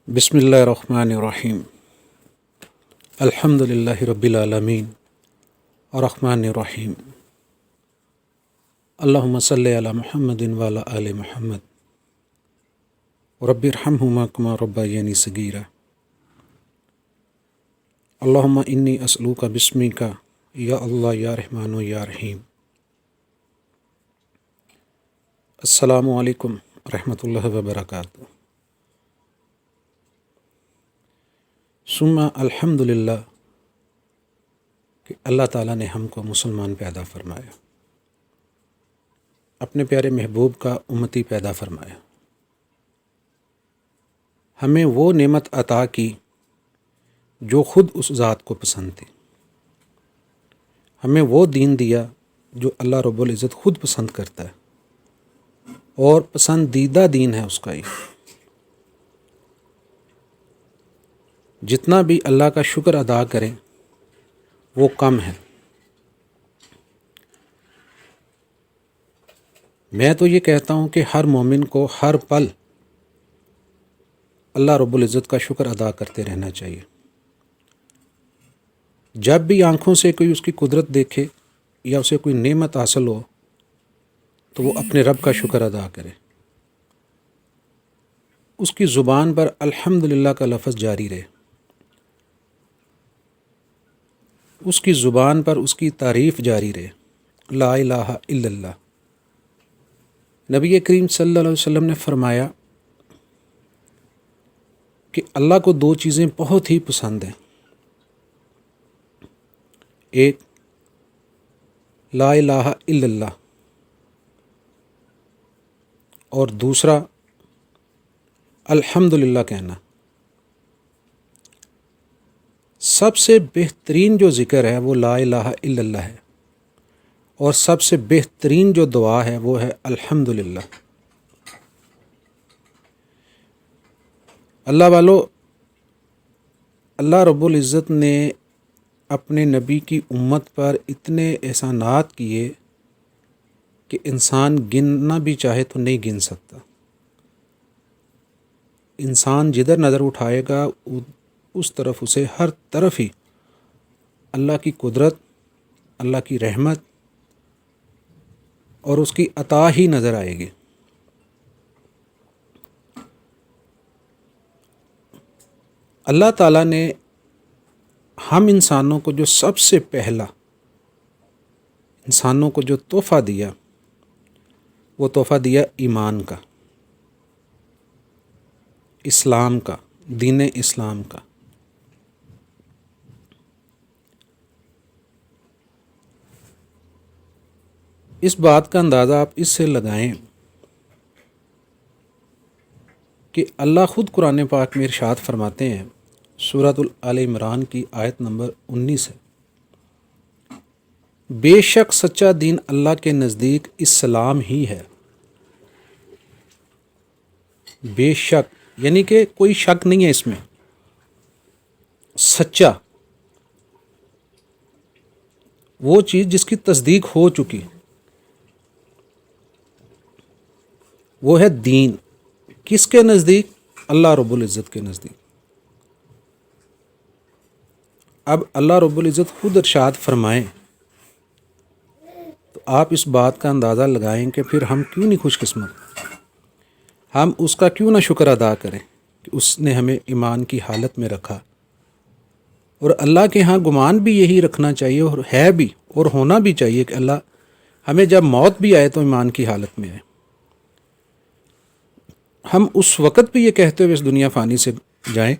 بسم اللہ الرحمن الرحیم الحمد للہ رب العالمین الرحمن الرحیم اللہم صلی علی محمد وعلی آل محمد رب ارحمہما کما ربیانی صغیرا اللہم انی اسألوک بسمک یا اللہ یا رحمن یا رحیم۔ السلام علیکم ورحمۃ اللہ وبرکاتہ۔ ثم الحمد للہ کہ اللہ تعالیٰ نے ہم کو مسلمان پیدا فرمایا، اپنے پیارے محبوب کا امتی پیدا فرمایا، ہمیں وہ نعمت عطا کی جو خود اس ذات کو پسند تھی، ہمیں وہ دین دیا جو اللہ رب العزت خود پسند کرتا ہے اور پسندیدہ دین ہے اس کا یہ۔ جتنا بھی اللہ کا شکر ادا کریں وہ کم ہے۔ میں تو یہ کہتا ہوں کہ ہر مومن کو ہر پل اللہ رب العزت کا شکر ادا کرتے رہنا چاہیے۔ جب بھی آنکھوں سے کوئی اس کی قدرت دیکھے یا اسے کوئی نعمت حاصل ہو تو وہ اپنے رب کا شکر ادا کرے، اس کی زبان پر الحمدللہ کا لفظ جاری رہے، اس کی زبان پر اس کی تعریف جاری رہے، لا الہ الا اللہ۔ نبی کریم صلی اللہ علیہ وسلم نے فرمایا کہ اللہ کو دو چیزیں بہت ہی پسند ہیں، ایک لا الہ الا اللہ اور دوسرا الحمدللہ کہنا۔ سب سے بہترین جو ذکر ہے وہ لا الہ الا اللہ ہے، اور سب سے بہترین جو دعا ہے وہ ہے الحمدللہ۔ اللہ والو، اللہ رب العزت نے اپنے نبی کی امت پر اتنے احسانات کیے کہ انسان گننا بھی چاہے تو نہیں گن سکتا۔ انسان جدھر نظر اٹھائے گا اس طرف اسے ہر طرف ہی اللہ کی قدرت، اللہ کی رحمت اور اس کی عطا ہی نظر آئے گی۔ اللہ تعالیٰ نے ہم انسانوں کو جو سب سے پہلا انسانوں کو جو تحفہ دیا وہ تحفہ دیا ایمان کا، اسلام کا، دین اسلام کا۔ اس بات کا اندازہ آپ اس سے لگائیں کہ اللہ خود قرآن پاک میں ارشاد فرماتے ہیں، سورۃ آل عمران کی آیت نمبر 19 ہے، بے شک سچا دین اللہ کے نزدیک اسلام ہی ہے۔ بے شک یعنی کہ کوئی شک نہیں ہے اس میں، سچا وہ چیز جس کی تصدیق ہو چکی، وہ ہے دین۔ کس کے نزدیک؟ اللہ رب العزت کے نزدیک۔ اب اللہ رب العزت خود ارشاد فرمائیں تو آپ اس بات کا اندازہ لگائیں کہ پھر ہم کیوں نہیں خوش قسمت، ہم اس کا کیوں نہ شکر ادا کریں کہ اس نے ہمیں ایمان کی حالت میں رکھا۔ اور اللہ کے ہاں گمان بھی یہی رکھنا چاہیے، اور ہے بھی اور ہونا بھی چاہیے کہ اللہ ہمیں جب موت بھی آئے تو ایمان کی حالت میں آئے۔ ہم اس وقت بھی یہ کہتے ہوئے اس دنیا فانی سے جائیں،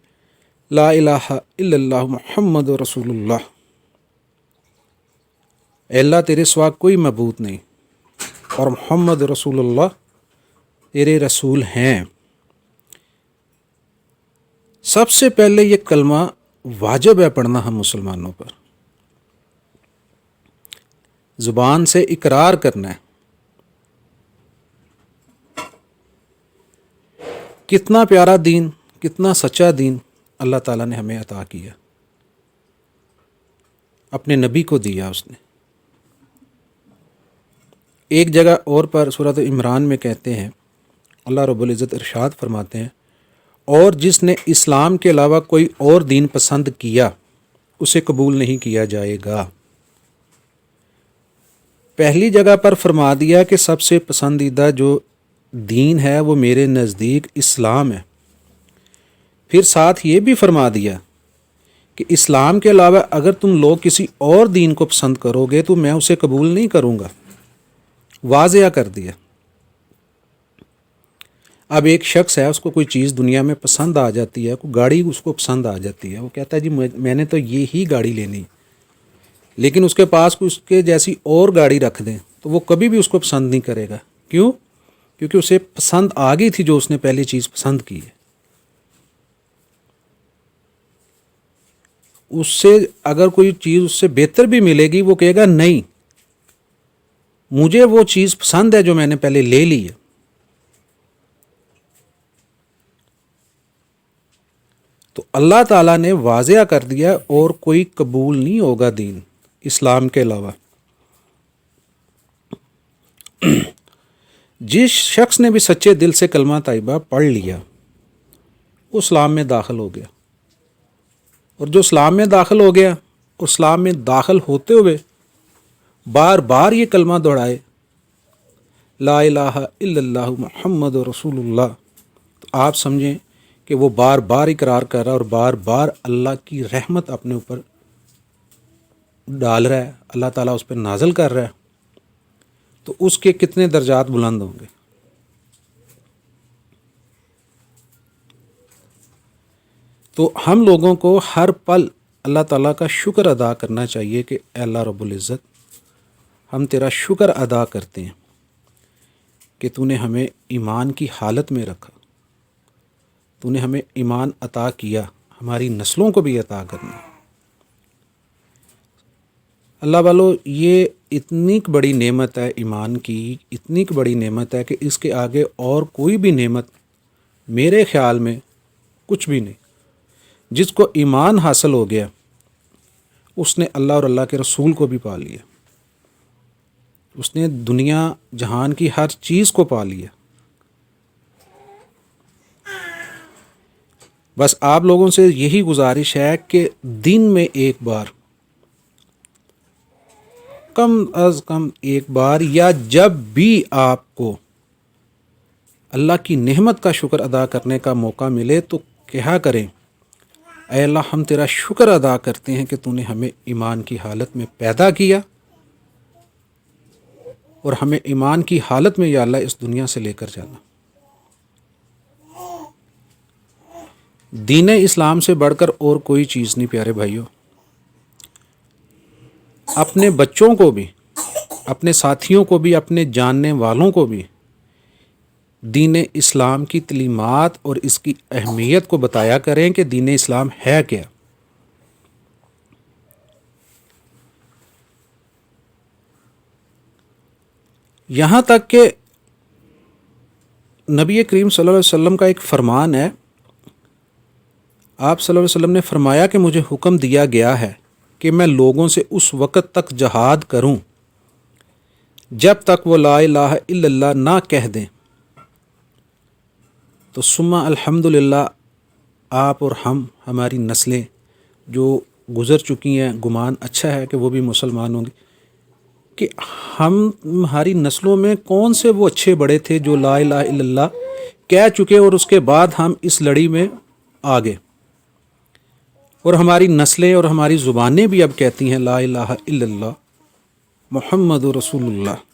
لا الہ الا اللہ محمد رسول اللہ، اے اللہ تیرے سوا کوئی معبود نہیں اور محمد رسول اللہ تیرے رسول ہیں۔ سب سے پہلے یہ کلمہ واجب ہے پڑھنا ہم مسلمانوں پر، زبان سے اقرار کرنا ہے۔ کتنا پیارا دین، کتنا سچا دین اللہ تعالیٰ نے ہمیں عطا کیا، اپنے نبی کو دیا اس نے۔ ایک جگہ اور پر سورۃ عمران میں کہتے ہیں، اللہ رب العزت ارشاد فرماتے ہیں، اور جس نے اسلام کے علاوہ کوئی اور دین پسند کیا اسے قبول نہیں کیا جائے گا۔ پہلی جگہ پر فرما دیا کہ سب سے پسندیدہ جو دین ہے وہ میرے نزدیک اسلام ہے۔ پھر ساتھ یہ بھی فرما دیا کہ اسلام کے علاوہ اگر تم لوگ کسی اور دین کو پسند کرو گے تو میں اسے قبول نہیں کروں گا۔ واضح کر دیا۔ اب ایک شخص ہے، اس کو کوئی چیز دنیا میں پسند آ جاتی ہے، کوئی گاڑی اس کو پسند آ جاتی ہے، وہ کہتا ہے جی میں نے تو یہ ہی گاڑی لینی، لیکن اس کے پاس کوئی اس کے جیسی اور گاڑی رکھ دیں تو وہ کبھی بھی اس کو پسند نہیں کرے گا۔ کیوں؟ کیونکہ اسے پسند آ گئی تھی جو اس نے پہلی چیز پسند کی ہے۔ اس سے اگر کوئی چیز اس سے بہتر بھی ملے گی وہ کہے گا نہیں، مجھے وہ چیز پسند ہے جو میں نے پہلے لے لی ہے۔ تو اللہ تعالیٰ نے واضح کر دیا اور کوئی قبول نہیں ہوگا دین اسلام کے علاوہ۔ جس شخص نے بھی سچے دل سے کلمہ طیبہ پڑھ لیا وہ اسلام میں داخل ہو گیا، اور جو اسلام میں داخل ہو گیا اسلام میں داخل ہوتے ہوئے بار بار یہ کلمہ دہرائے، لا الہ الا اللہ محمد رسول اللہ، تو آپ سمجھیں کہ وہ بار بار اقرار کر رہا ہے اور بار بار اللہ کی رحمت اپنے اوپر ڈال رہا ہے، اللہ تعالیٰ اس پہ نازل کر رہا ہے، تو اس کے کتنے درجات بلند ہوں گے۔ تو ہم لوگوں کو ہر پل اللہ تعالیٰ کا شکر ادا کرنا چاہیے کہ اے اللہ رب العزت، ہم تیرا شکر ادا کرتے ہیں کہ تو نے ہمیں ایمان کی حالت میں رکھا، تو نے ہمیں ایمان عطا کیا، ہماری نسلوں کو بھی عطا کرنا۔ اللہ والو، یہ اتنی بڑی نعمت ہے ایمان کی، اتنی بڑی نعمت ہے کہ اس کے آگے اور کوئی بھی نعمت میرے خیال میں کچھ بھی نہیں۔ جس کو ایمان حاصل ہو گیا اس نے اللہ اور اللہ کے رسول کو بھی پا لیا، اس نے دنیا جہان کی ہر چیز کو پا لیا۔ بس آپ لوگوں سے یہی گزارش ہے کہ دن میں ایک بار، کم از کم ایک بار، یا جب بھی آپ کو اللہ کی نعمت کا شکر ادا کرنے کا موقع ملے تو کہا کریں، اے اللہ ہم تیرا شکر ادا کرتے ہیں کہ تو نے ہمیں ایمان کی حالت میں پیدا کیا اور ہمیں ایمان کی حالت میں یا اللہ اس دنیا سے لے کر جانا۔ دین اسلام سے بڑھ کر اور کوئی چیز نہیں پیارے بھائیوں۔ اپنے بچوں کو بھی، اپنے ساتھیوں کو بھی، اپنے جاننے والوں کو بھی دین اسلام کی تعلیمات اور اس کی اہمیت کو بتایا کریں کہ دین اسلام ہے کیا۔ یہاں تک کہ نبی کریم صلی اللہ علیہ وسلم کا ایک فرمان ہے، آپ صلی اللہ علیہ وسلم نے فرمایا کہ مجھے حکم دیا گیا ہے کہ میں لوگوں سے اس وقت تک جہاد کروں جب تک وہ لا الہ الا اللہ نہ کہہ دیں۔ تو ثم الحمدللہ، آپ اور ہماری نسلیں جو گزر چکی ہیں، گمان اچھا ہے کہ وہ بھی مسلمان ہوں گے، کہ ہماری نسلوں میں کون سے وہ اچھے بڑے تھے جو لا الہ الا اللہ کہہ چکے اور اس کے بعد ہم اس لڑی میں آگے، اور ہماری نسلیں اور ہماری زبانیں بھی اب کہتی ہیں لا الہ الا اللہ محمد رسول اللہ۔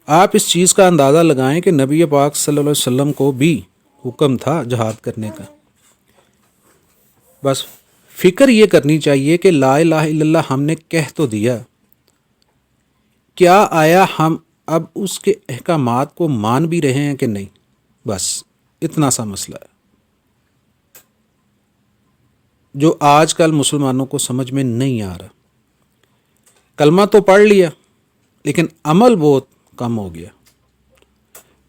آپ اس چیز کا اندازہ لگائیں کہ نبی پاک صلی اللہ علیہ وسلم کو بھی حکم تھا جہاد کرنے کا۔ بس فکر یہ کرنی چاہیے کہ لا الہ الا اللہ ہم نے کہہ تو دیا، کیا آیا ہم اب اس کے احکامات کو مان بھی رہے ہیں کہ نہیں؟ بس اتنا سا مسئلہ ہے جو آج کل مسلمانوں کو سمجھ میں نہیں آ رہا۔ کلمہ تو پڑھ لیا لیکن عمل بہت کم ہو گیا۔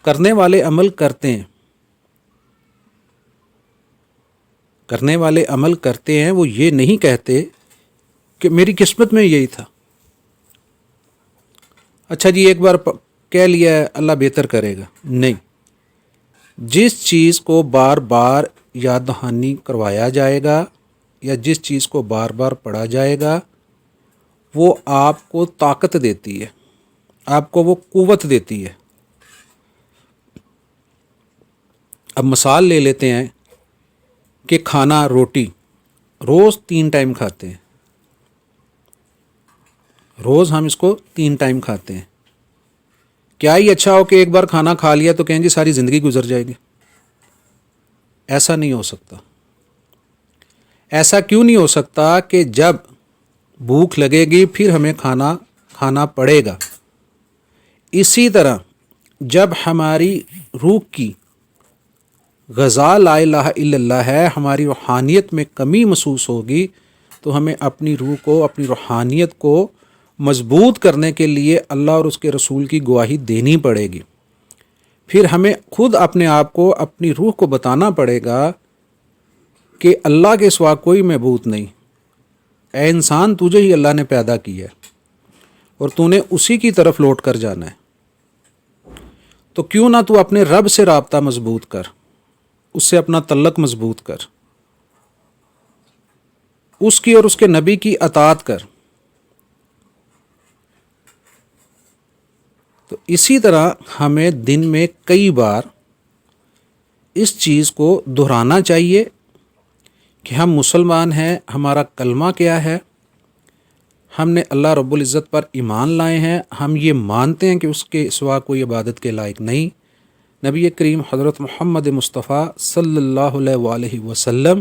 کرنے والے عمل کرتے ہیں، کرنے والے عمل کرتے ہیں، وہ یہ نہیں کہتے کہ میری قسمت میں یہی تھا، اچھا جی ایک بار کہہ لیا ہے اللہ بہتر کرے گا، نہیں، جس چیز کو بار بار یاد دہانی کروایا جائے گا یا جس چیز کو بار بار پڑھا جائے گا وہ آپ کو طاقت دیتی ہے، آپ کو وہ قوت دیتی ہے۔ اب مثال لے لیتے ہیں کہ کھانا روٹی روز 3 ٹائم کھاتے ہیں، روز ہم اس کو 3 ٹائم کھاتے ہیں۔ کیا ہی اچھا ہو کہ ایک بار کھانا کھا لیا تو کہیں جی ساری زندگی گزر جائے گی؟ ایسا نہیں ہو سکتا۔ ایسا کیوں نہیں ہو سکتا کہ جب بھوک لگے گی پھر ہمیں کھانا کھانا پڑے گا۔ اسی طرح جب ہماری روح کی غذا لا الہ الا اللہ ہے، ہماری روحانیت میں کمی محسوس ہوگی تو ہمیں اپنی روح کو، اپنی روحانیت کو مضبوط کرنے کے لیے اللہ اور اس کے رسول کی گواہی دینی پڑے گی۔ پھر ہمیں خود اپنے آپ کو، اپنی روح کو بتانا پڑے گا کہ اللہ کے سوا کوئی معبود نہیں، اے انسان تجھے ہی اللہ نے پیدا کیا ہے اور تو نے اسی کی طرف لوٹ کر جانا ہے۔ تو کیوں نہ تو اپنے رب سے رابطہ مضبوط کر، اس سے اپنا تعلق مضبوط کر، اس کی اور اس کے نبی کی اطاعت کر۔ تو اسی طرح ہمیں دن میں کئی بار اس چیز کو دہرانا چاہیے کہ ہم مسلمان ہیں، ہمارا کلمہ کیا ہے، ہم نے اللہ رب العزت پر ایمان لائے ہیں، ہم یہ مانتے ہیں کہ اس کے سوا کوئی عبادت کے لائق نہیں۔ نبی کریم حضرت محمد مصطفیٰ صلی اللہ علیہ وآلہ وسلم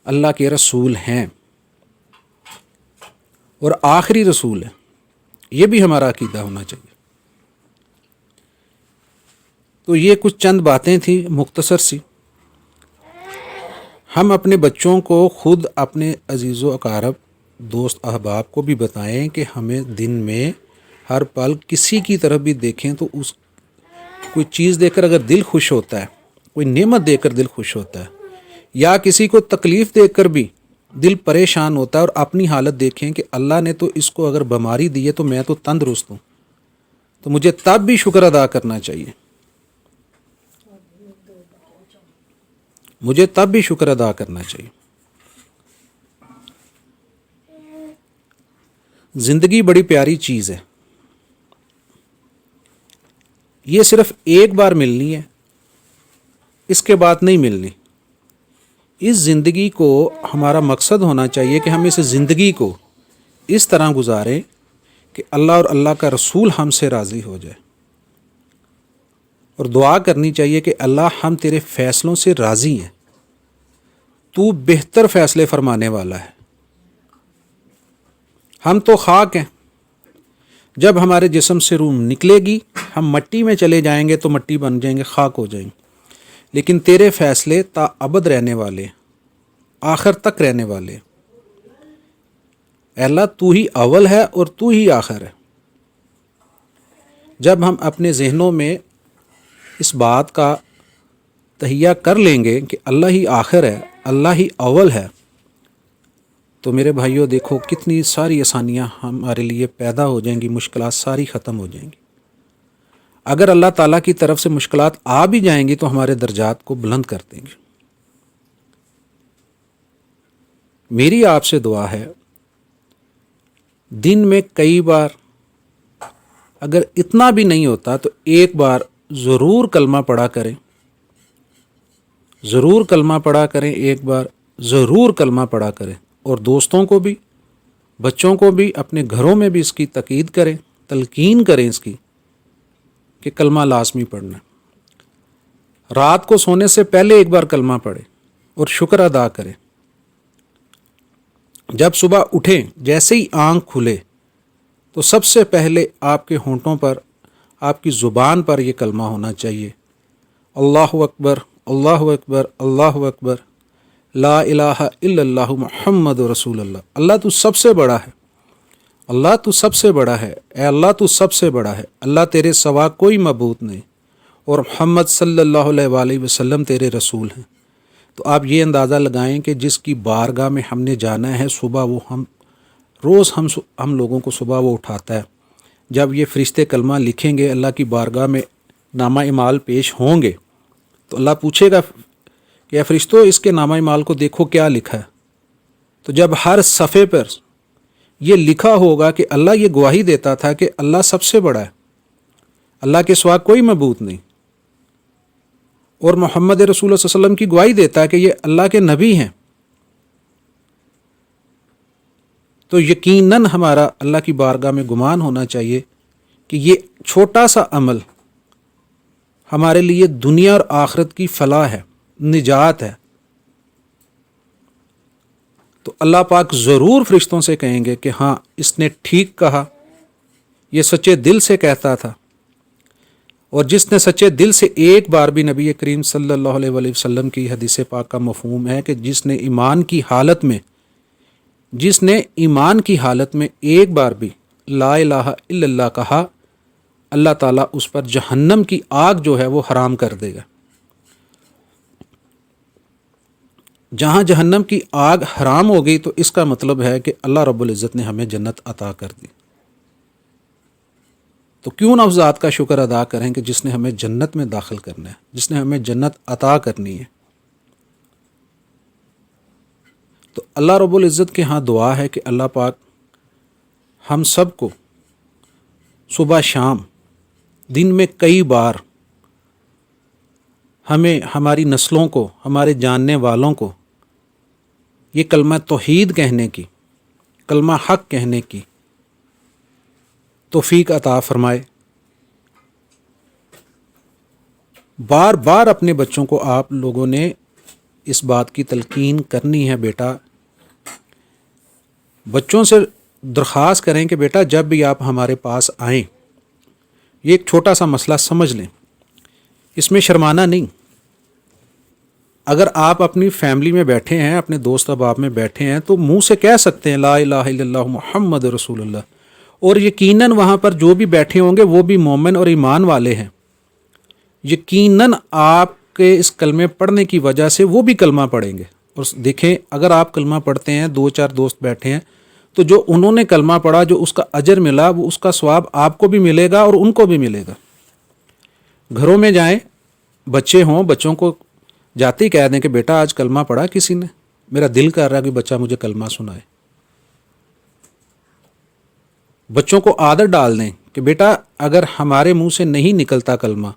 اللہ کے رسول ہیں اور آخری رسول ہیں، یہ بھی ہمارا عقیدہ ہونا چاہیے۔ تو یہ کچھ چند باتیں تھیں مختصر سی۔ ہم اپنے بچوں کو، خود اپنے عزیز و اقارب، دوست احباب کو بھی بتائیں کہ ہمیں دن میں ہر پل کسی کی طرف بھی دیکھیں تو اس کوئی چیز دیکھ کر اگر دل خوش ہوتا ہے، کوئی نعمت دیکھ کر دل خوش ہوتا ہے، یا کسی کو تکلیف دیکھ کر بھی دل پریشان ہوتا ہے، اور اپنی حالت دیکھیں کہ اللہ نے تو اس کو اگر بیماری دی ہے تو میں تو تندرست ہوں، تو مجھے تب بھی شکر ادا کرنا چاہیے، مجھے تب بھی شکر ادا کرنا چاہیے۔ زندگی بڑی پیاری چیز ہے، یہ صرف ایک بار ملنی ہے، اس کے بعد نہیں ملنی۔ اس زندگی کو ہمارا مقصد ہونا چاہیے کہ ہم اس زندگی کو اس طرح گزاریں کہ اللہ اور اللہ کا رسول ہم سے راضی ہو جائے، اور دعا کرنی چاہیے کہ اللہ ہم تیرے فیصلوں سے راضی ہیں، تو بہتر فیصلے فرمانے والا ہے۔ ہم تو خاک ہیں، جب ہمارے جسم سے روح نکلے گی ہم مٹی میں چلے جائیں گے تو مٹی بن جائیں گے، خاک ہو جائیں گے، لیکن تیرے فیصلے تا ابد رہنے والے، آخر تک رہنے والے۔ اے اللہ تو ہی اول ہے اور تو ہی آخر ہے۔ جب ہم اپنے ذہنوں میں اس بات کا تہیہ کر لیں گے کہ اللہ ہی آخر ہے، اللہ ہی اول ہے، تو میرے بھائیوں دیکھو کتنی ساری آسانیاں ہمارے لیے پیدا ہو جائیں گی، مشکلات ساری ختم ہو جائیں گی۔ اگر اللہ تعالیٰ کی طرف سے مشکلات آ بھی جائیں گی تو ہمارے درجات کو بلند کر دیں گے۔ میری آپ سے دعا ہے، دن میں کئی بار، اگر اتنا بھی نہیں ہوتا تو ایک بار ضرور کلمہ پڑھا کریں، ضرور کلمہ پڑھا کریں، ایک بار ضرور کلمہ پڑھا کریں، اور دوستوں کو بھی، بچوں کو بھی، اپنے گھروں میں بھی اس کی تاکید کریں، تلقین کریں اس کی کہ کلمہ لازمی پڑھنا ہے۔ رات کو سونے سے پہلے ایک بار کلمہ پڑھیں اور شکر ادا کریں۔ جب صبح اٹھیں، جیسے ہی آنکھ کھلے تو سب سے پہلے آپ کے ہونٹوں پر، آپ کی زبان پر یہ کلمہ ہونا چاہیے، اللہ اکبر، اللہ اکبر، اللہ اکبر، لا الہ الا اللہ محمد رسول اللہ۔ اللہ تو سب سے بڑا ہے، اللہ تو سب سے بڑا ہے، اے اللہ تو سب سے بڑا ہے، اللہ تیرے سوا کوئی معبود نہیں، اور محمد صلی اللہ علیہ وآلہ وسلم تیرے رسول ہیں۔ تو آپ یہ اندازہ لگائیں کہ جس کی بارگاہ میں ہم نے جانا ہے، صبح وہ ہم لوگوں کو صبح وہ اٹھاتا ہے۔ جب یہ فرشتے کلمہ لکھیں گے، اللہ کی بارگاہ میں نامہ اعمال پیش ہوں گے تو اللہ پوچھے گا کہ اے فرشتوں اس کے نامہ اعمال کو دیکھو کیا لکھا ہے. تو جب ہر صفحے پر یہ لکھا ہوگا کہ اللہ یہ گواہی دیتا تھا کہ اللہ سب سے بڑا ہے، اللہ کے سوا کوئی معبود نہیں، اور محمد رسول اللہ صلی اللہ علیہ وسلم کی گواہی دیتا ہے کہ یہ اللہ کے نبی ہیں، تو یقیناً ہمارا اللہ کی بارگاہ میں گمان ہونا چاہیے کہ یہ چھوٹا سا عمل ہمارے لیے دنیا اور آخرت کی فلاح ہے، نجات ہے. تو اللہ پاک ضرور فرشتوں سے کہیں گے کہ ہاں اس نے ٹھیک کہا، یہ سچے دل سے کہتا تھا. اور جس نے سچے دل سے ایک بار بھی، نبی کریم صلی اللہ علیہ وآلہ وسلم کی حدیث پاک کا مفہوم ہے کہ جس نے ایمان کی حالت میں ایک بار بھی لا الہ الا اللہ کہا، اللہ تعالیٰ اس پر جہنم کی آگ جو ہے وہ حرام کر دے گا. جہاں جہنم کی آگ حرام ہو گئی تو اس کا مطلب ہے کہ اللہ رب العزت نے ہمیں جنت عطا کر دی. تو کیوں نہ اس ذات کا شکر ادا کریں کہ جس نے ہمیں جنت میں داخل کرنا ہے، جس نے ہمیں جنت عطا کرنی ہے. تو اللہ رب العزت کے ہاں دعا ہے کہ اللہ پاک ہم سب کو صبح شام دن میں کئی بار ہمیں، ہماری نسلوں کو، ہمارے جاننے والوں کو یہ کلمہ توحید کہنے کی، کلمہ حق کہنے کی توفیق عطا فرمائے. بار بار اپنے بچوں کو آپ لوگوں نے اس بات کی تلقین کرنی ہے. بیٹا، بچوں سے درخواست کریں کہ بیٹا جب بھی آپ ہمارے پاس آئیں، یہ ایک چھوٹا سا مسئلہ سمجھ لیں، اس میں شرمانا نہیں. اگر آپ اپنی فیملی میں بیٹھے ہیں، اپنے دوست احباب میں بیٹھے ہیں، تو منہ سے کہہ سکتے ہیں لا الہ الا اللہ محمد رسول اللہ، اور یقیناً وہاں پر جو بھی بیٹھے ہوں گے وہ بھی مومن اور ایمان والے ہیں. یقیناً آپ کے اس کلمے پڑھنے کی وجہ سے وہ بھی کلمہ پڑھیں گے. اور دیکھیں، اگر آپ کلمہ پڑھتے ہیں، 2-4 دوست بیٹھے ہیں، تو جو انہوں نے کلمہ پڑھا، جو اس کا اجر ملا، وہ اس کا ثواب آپ کو بھی ملے گا اور ان کو بھی ملے گا. گھروں میں جائیں، بچے ہوں، بچوں کو جاتے ہی کہہ دیں کہ بیٹا آج کلمہ پڑھا کسی نے، میرا دل کر رہا ہے کہ بچہ مجھے کلمہ سنائے. بچوں کو عادت ڈال دیں کہ بیٹا اگر ہمارے منہ سے نہیں نکلتا کلمہ،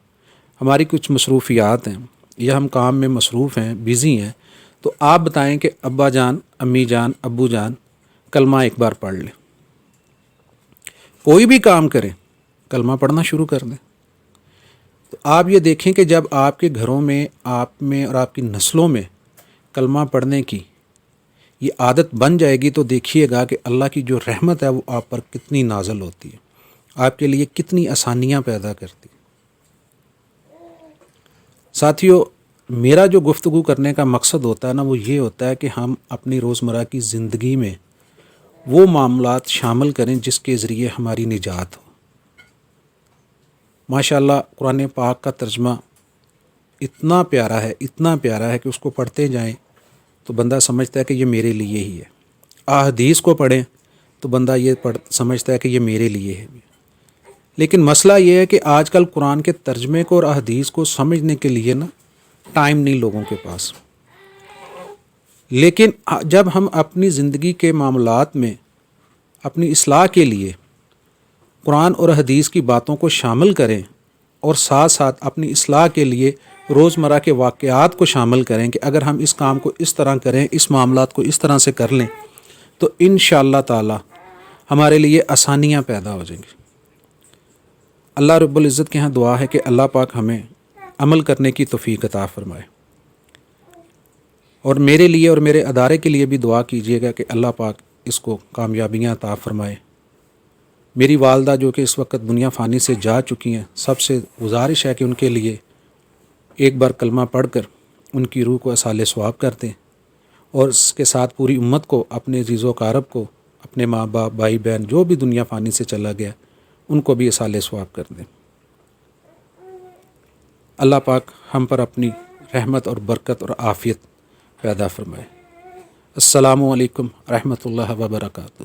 ہماری کچھ مصروفیات ہیں یا ہم کام میں مصروف ہیں، بیزی ہیں، تو آپ بتائیں کہ ابا جان، امی جان، ابو جان کلمہ ایک بار پڑھ لیں. کوئی بھی کام کریں، کلمہ پڑھنا شروع کر دیں. تو آپ یہ دیکھیں کہ جب آپ کے گھروں میں، آپ میں اور آپ کی نسلوں میں کلمہ پڑھنے کی یہ عادت بن جائے گی، تو دیکھیے گا کہ اللہ کی جو رحمت ہے وہ آپ پر کتنی نازل ہوتی ہے، آپ کے لیے کتنی آسانیاں پیدا کرتی. ساتھیو، میرا جو گفتگو کرنے کا مقصد ہوتا ہے نا، وہ یہ ہوتا ہے کہ ہم اپنی روزمرہ کی زندگی میں وہ معاملات شامل کریں جس کے ذریعے ہماری نجات ہو. ماشاءاللہ قرآن پاک کا ترجمہ اتنا پیارا ہے کہ اس کو پڑھتے جائیں تو بندہ سمجھتا ہے کہ یہ میرے لیے ہی ہے. احادیث کو پڑھیں تو بندہ یہ سمجھتا ہے کہ یہ میرے لیے ہے. لیکن مسئلہ یہ ہے کہ آج کل قرآن کے ترجمے کو اور احادیث کو سمجھنے کے لیے نا ٹائم نہیں لوگوں کے پاس. لیکن جب ہم اپنی زندگی کے معاملات میں اپنی اصلاح کے لیے قرآن اور حدیث کی باتوں کو شامل کریں اور ساتھ ساتھ اپنی اصلاح کے لیے روزمرہ کے واقعات کو شامل کریں کہ اگر ہم اس کام کو اس طرح کریں، اس معاملات کو اس طرح سے کر لیں، تو انشاءاللہ تعالی ہمارے لیے آسانیاں پیدا ہو جائیں گی. اللہ رب العزت کے ہاں دعا ہے کہ اللہ پاک ہمیں عمل کرنے کی توفیق عطا فرمائے. اور میرے لیے اور میرے ادارے کے لیے بھی دعا کیجیے گا کہ اللہ پاک اس کو کامیابیاں عطا فرمائے. میری والدہ جو کہ اس وقت دنیا فانی سے جا چکی ہیں، سب سے گزارش ہے کہ ان کے لیے ایک بار کلمہ پڑھ کر ان کی روح کو اصال ثواب کر دیں، اور اس کے ساتھ پوری امت کو، اپنے عزیز و اقارب کو، اپنے ماں باپ، بھائی بہن جو بھی دنیا فانی سے چلا گیا، ان کو بھی اصال ثواب کر دیں. اللہ پاک ہم پر اپنی رحمت اور برکت اور عافیت پیدا فرمائے. السلام علیکم رحمۃ اللہ وبرکاتہ.